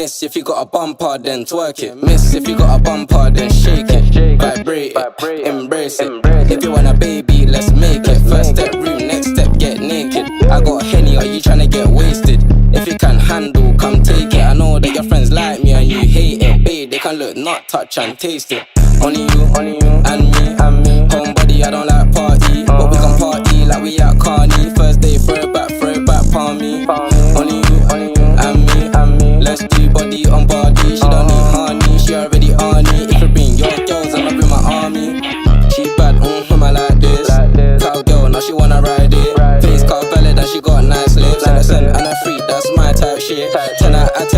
Miss if you got a bumper, then twerk it. Miss if you got a bumper, then shake it. Vibrate it, embrace it. If you want a baby, let's make it. First step room, next step get naked. I got Henny, are you tryna get wasted? If you can handle, come take it. I know that your friends like me and you hate it. Babe, they can look, not touch and taste it. Only you, and me. Homebody, I don't like party, but we can party like we at Carney. First day, throw it back, palm me. Only you, and me. Let's do body on body. She don't need honey, she already on it. If you bring your girls, I'ma bring my army. She bad, I like this. Cowgirl, now she wanna ride it. Face cut valid and she got nice lips. Innocent and a freak, that's my type shit. 10 out of